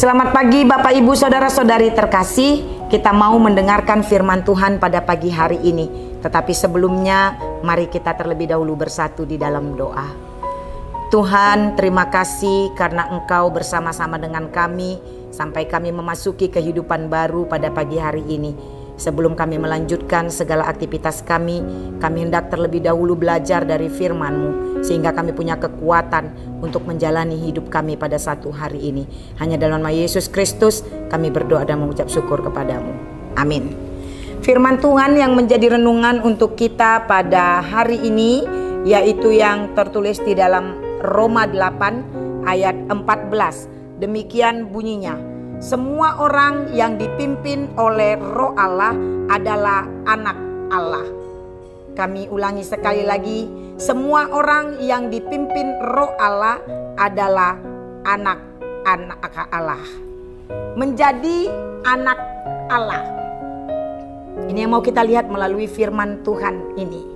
Selamat pagi Bapak Ibu Saudara-saudari terkasih. Kita mau mendengarkan firman Tuhan pada pagi hari ini. Tetapi sebelumnya mari kita terlebih dahulu bersatu di dalam doa. Tuhan, terima kasih karena Engkau bersama-sama dengan kami sampai kami memasuki kehidupan baru pada pagi hari ini. Sebelum kami melanjutkan segala aktivitas kami hendak terlebih dahulu belajar dari firman-Mu, sehingga kami punya kekuatan untuk menjalani hidup kami pada satu hari ini. Hanya dalam nama Yesus Kristus kami berdoa dan mengucap syukur kepadamu. Amin. Firman Tuhan yang menjadi renungan untuk kita pada hari ini, yaitu yang tertulis di dalam Roma 8 ayat 14. Demikian bunyinya. Semua orang yang dipimpin oleh Roh Allah adalah anak Allah. Kami ulangi sekali lagi. Semua orang yang dipimpin Roh Allah adalah anak-anak Allah. Menjadi anak Allah. Ini yang mau kita lihat melalui firman Tuhan ini.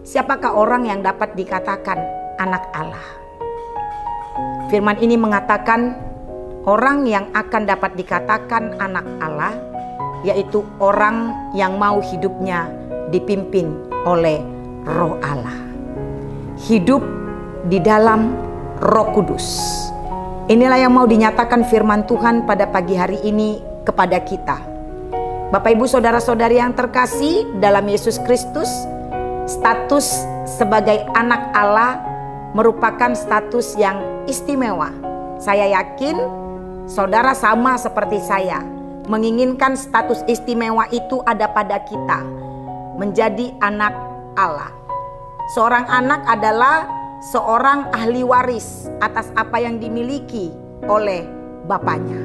Siapakah orang yang dapat dikatakan anak Allah? Firman ini mengatakan orang yang akan dapat dikatakan anak Allah, yaitu orang yang mau hidupnya dipimpin oleh Roh Allah. Hidup di dalam Roh Kudus. Inilah yang mau dinyatakan firman Tuhan pada pagi hari ini kepada kita. Bapak Ibu Saudara-saudari yang terkasih dalam Yesus Kristus, status sebagai anak Allah merupakan status yang istimewa. Saya yakin saudara sama seperti saya, menginginkan status istimewa itu ada pada kita, menjadi anak Allah. Seorang anak adalah seorang ahli waris atas apa yang dimiliki oleh bapaknya.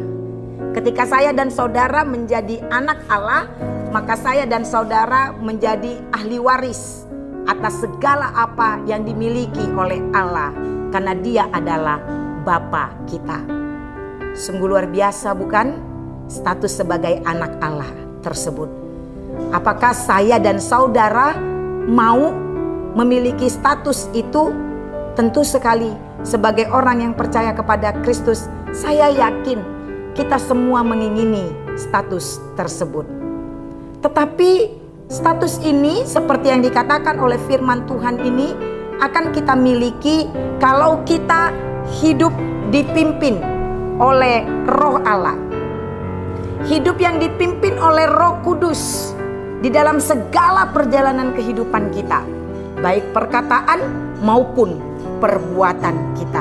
Ketika saya dan saudara menjadi anak Allah, maka saya dan saudara menjadi ahli waris atas segala apa yang dimiliki oleh Allah, karena Dia adalah Bapa kita. Sungguh luar biasa bukan? Status sebagai anak Allah tersebut. Apakah saya dan saudara mau memiliki status itu? Tentu sekali sebagai orang yang percaya kepada Kristus, saya yakin kita semua mengingini status tersebut. Tetapi status ini seperti yang dikatakan oleh firman Tuhan ini akan kita miliki kalau kita hidup dipimpin oleh Roh Allah. Hidup yang dipimpin oleh Roh Kudus di dalam segala perjalanan kehidupan kita, baik perkataan maupun perbuatan kita,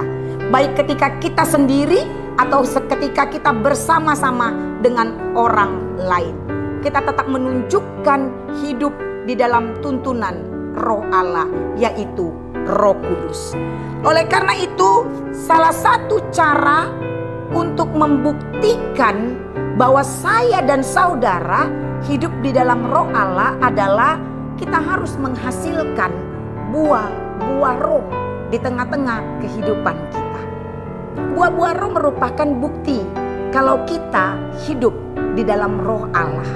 baik ketika kita sendiri atau ketika kita bersama-sama dengan orang lain. Kita tetap menunjukkan hidup di dalam tuntunan Roh Allah, yaitu Roh Kudus. Oleh karena itu, salah satu cara untuk membuktikan bahwa saya dan saudara hidup di dalam Roh Allah adalah kita harus menghasilkan buah-buah roh di tengah-tengah kehidupan kita. Buah-buah roh merupakan bukti kalau kita hidup di dalam Roh Allah.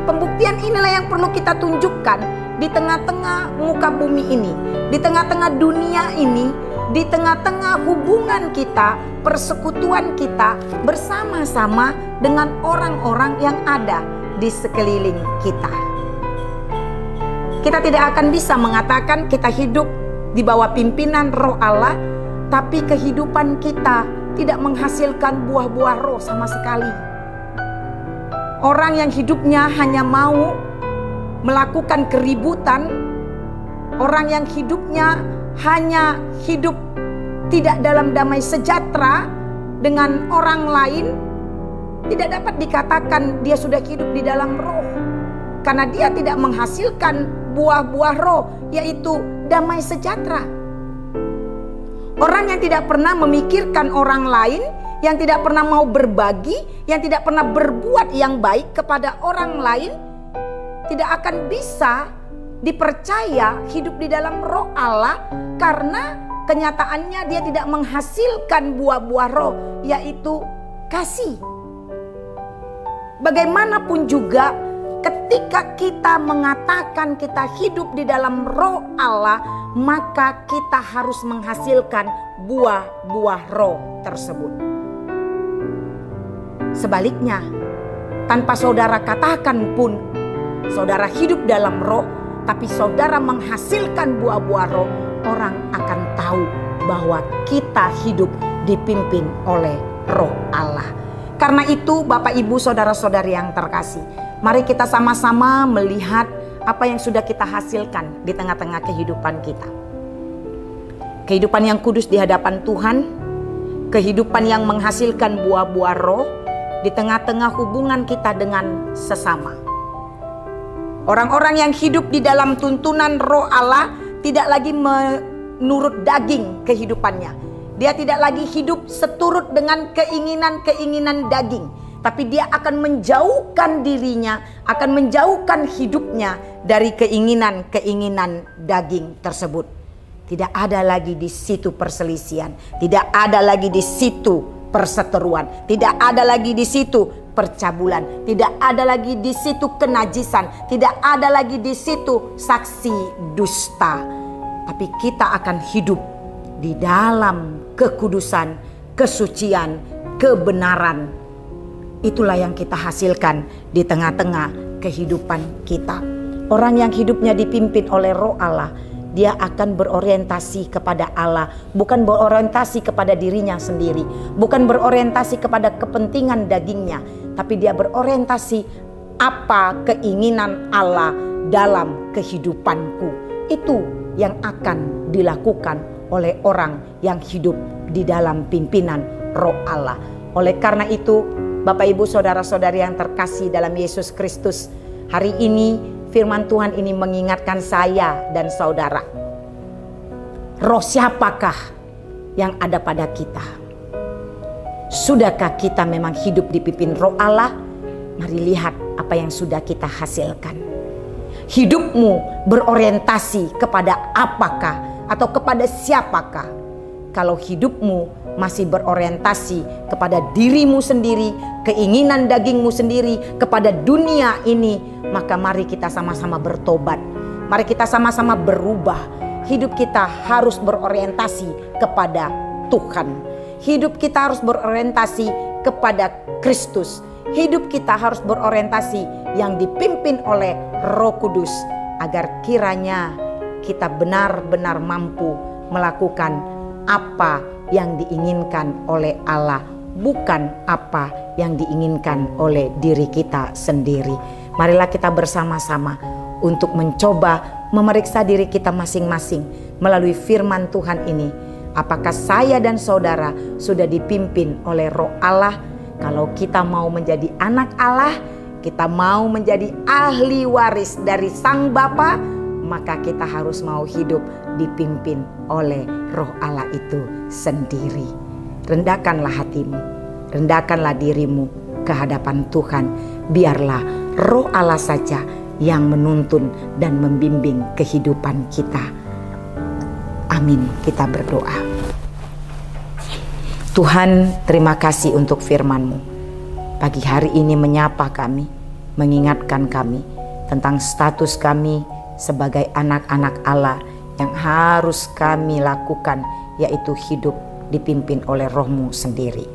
Pembuktian inilah yang perlu kita tunjukkan di tengah-tengah muka bumi ini, di tengah-tengah dunia ini, di tengah-tengah hubungan kita, persekutuan kita bersama-sama dengan orang-orang yang ada di sekeliling kita. Kita tidak akan bisa mengatakan kita hidup di bawah pimpinan Roh Allah, tapi kehidupan kita tidak menghasilkan buah-buah roh sama sekali. Orang yang hidupnya hanya mau melakukan keributan, orang yang hidupnya hanya hidup tidak dalam damai sejahtera dengan orang lain, tidak dapat dikatakan dia sudah hidup di dalam roh, karena dia tidak menghasilkan buah-buah roh, yaitu damai sejahtera. Orang yang tidak pernah memikirkan orang lain, yang tidak pernah mau berbagi, yang tidak pernah berbuat yang baik kepada orang lain, tidak akan bisa dipercaya hidup di dalam Roh Allah, karena kenyataannya dia tidak menghasilkan buah-buah roh, yaitu kasih. Bagaimanapun juga, ketika kita mengatakan kita hidup di dalam Roh Allah, maka kita harus menghasilkan buah-buah roh tersebut. Sebaliknya, tanpa saudara katakan pun, saudara hidup dalam roh, tapi saudara menghasilkan buah-buah roh, orang akan tahu bahwa kita hidup dipimpin oleh Roh Allah. Karena itu, Bapak, Ibu, saudara-saudari yang terkasih, mari kita sama-sama melihat apa yang sudah kita hasilkan di tengah-tengah kehidupan kita. Kehidupan yang kudus di hadapan Tuhan, kehidupan yang menghasilkan buah-buah roh di tengah-tengah hubungan kita dengan sesama. Orang-orang yang hidup di dalam tuntunan Roh Allah tidak lagi menurut daging kehidupannya. Dia tidak lagi hidup seturut dengan keinginan-keinginan daging, tapi dia akan menjauhkan dirinya, akan menjauhkan hidupnya dari keinginan-keinginan daging tersebut. Tidak ada lagi di situ perselisihan, tidak ada lagi di situ perseteruan, tidak ada lagi di situ percabulan, tidak ada lagi di situ kenajisan, tidak ada lagi di situ saksi dusta. Tapi kita akan hidup di dalam kekudusan, kesucian, kebenaran. Itulah yang kita hasilkan di tengah-tengah kehidupan kita. Orang yang hidupnya dipimpin oleh Roh Allah, dia akan berorientasi kepada Allah, bukan berorientasi kepada dirinya sendiri, bukan berorientasi kepada kepentingan dagingnya, tapi dia berorientasi apa keinginan Allah dalam kehidupanku. Itu yang akan dilakukan oleh orang yang hidup di dalam pimpinan Roh Allah. Oleh karena itu, Bapak, Ibu, saudara-saudari yang terkasih dalam Yesus Kristus, hari ini firman Tuhan ini mengingatkan saya dan saudara. Roh siapakah yang ada pada kita? Sudahkah kita memang hidup dipimpin Roh Allah? Mari lihat apa yang sudah kita hasilkan. Hidupmu berorientasi kepada apakah atau kepada siapakah? Kalau hidupmu masih berorientasi kepada dirimu sendiri, keinginan dagingmu sendiri, kepada dunia ini, maka mari kita sama-sama bertobat. Mari kita sama-sama berubah. Hidup kita harus berorientasi kepada Tuhan. Hidup kita harus berorientasi kepada Kristus. Hidup kita harus berorientasi yang dipimpin oleh Roh Kudus, agar kiranya kita benar-benar mampu melakukan apa yang diinginkan oleh Allah, bukan apa yang diinginkan oleh diri kita sendiri. Marilah kita bersama-sama untuk mencoba memeriksa diri kita masing-masing melalui firman Tuhan ini. Apakah saya dan saudara sudah dipimpin oleh Roh Allah? Kalau kita mau menjadi anak Allah, kita mau menjadi ahli waris dari Sang Bapa, maka kita harus mau hidup dipimpin oleh Roh Allah itu sendiri. Rendahkanlah hatimu, rendahkanlah dirimu ke hadapan Tuhan. Biarlah Roh Allah saja yang menuntun dan membimbing kehidupan kita. Amin. Kita berdoa. Tuhan, terima kasih untuk firman-Mu. Pagi hari ini menyapa kami, mengingatkan kami tentang status kami sebagai anak-anak Allah yang harus kami lakukan, yaitu hidup dipimpin oleh Roh-Mu sendiri.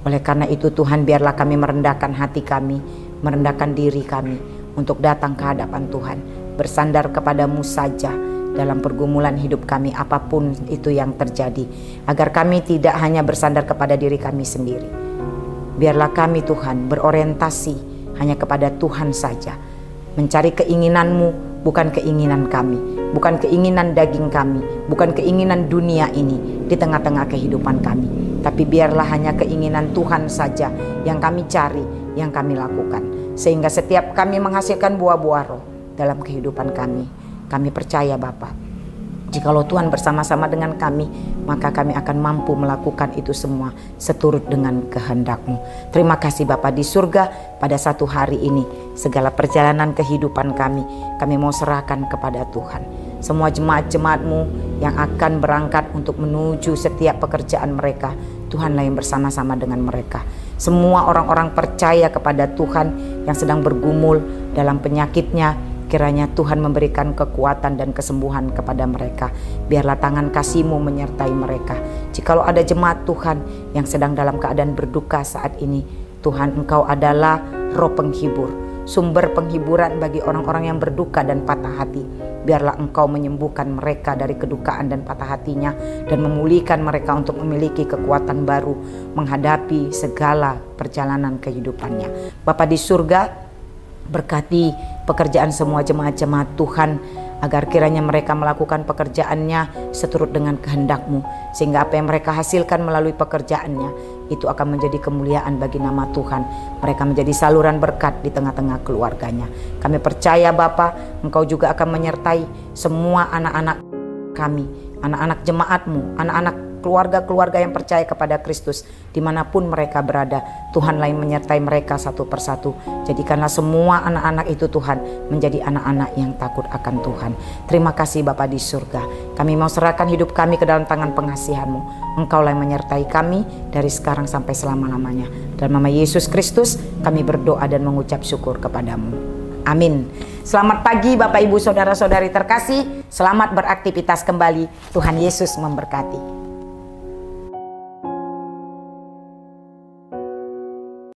Oleh karena itu Tuhan, biarlah kami merendahkan hati kami, merendahkan diri kami untuk datang ke hadapan Tuhan, bersandar kepadamu saja dalam pergumulan hidup kami apapun itu yang terjadi, agar kami tidak hanya bersandar kepada diri kami sendiri. Biarlah kami Tuhan berorientasi hanya kepada Tuhan saja, mencari keinginan-Mu, bukan keinginan kami, bukan keinginan daging kami, bukan keinginan dunia ini di tengah-tengah kehidupan kami. Tapi biarlah hanya keinginan Tuhan saja yang kami cari, yang kami lakukan, sehingga setiap kami menghasilkan buah-buah roh dalam kehidupan kami. Kami percaya Bapa, jikalau Tuhan bersama-sama dengan kami, maka kami akan mampu melakukan itu semua seturut dengan kehendak-Mu. Terima kasih Bapa di surga, pada satu hari ini segala perjalanan kehidupan kami mau serahkan kepada Tuhan. Semua jemaat-jemaat-Mu yang akan berangkat untuk menuju setiap pekerjaan mereka, Tuhanlah yang bersama-sama dengan mereka. Semua orang-orang percaya kepada Tuhan yang sedang bergumul dalam penyakitnya, kiranya Tuhan memberikan kekuatan dan kesembuhan kepada mereka. Biarlah tangan kasih-Mu menyertai mereka. Jikalau ada jemaat Tuhan yang sedang dalam keadaan berduka saat ini, Tuhan, Engkau adalah roh penghibur, sumber penghiburan bagi orang-orang yang berduka dan patah hati. Biarlah Engkau menyembuhkan mereka dari kedukaan dan patah hatinya, dan memulihkan mereka untuk memiliki kekuatan baru menghadapi segala perjalanan kehidupannya. Bapa di surga, berkati pekerjaan semua jemaat-jemaat Tuhan, agar kiranya mereka melakukan pekerjaannya seturut dengan kehendak-Mu, sehingga apa yang mereka hasilkan melalui pekerjaannya itu akan menjadi kemuliaan bagi nama Tuhan. Mereka menjadi saluran berkat di tengah-tengah keluarganya. Kami percaya Bapa, Engkau juga akan menyertai semua anak-anak kami, anak-anak jemaat-Mu, anak-anak keluarga-keluarga yang percaya kepada Kristus dimanapun mereka berada. Tuhan lain menyertai mereka satu persatu. Jadikanlah semua anak-anak itu Tuhan menjadi anak-anak yang takut akan Tuhan. Terima kasih Bapa di surga. Kami mau serahkan hidup kami ke dalam tangan pengasihan-Mu. Engkau lain menyertai kami dari sekarang sampai selama-lamanya. Dalam nama Yesus Kristus kami berdoa dan mengucap syukur kepadamu. Amin. Selamat pagi Bapak Ibu Saudara-saudari terkasih. Selamat beraktivitas kembali. Tuhan Yesus memberkati.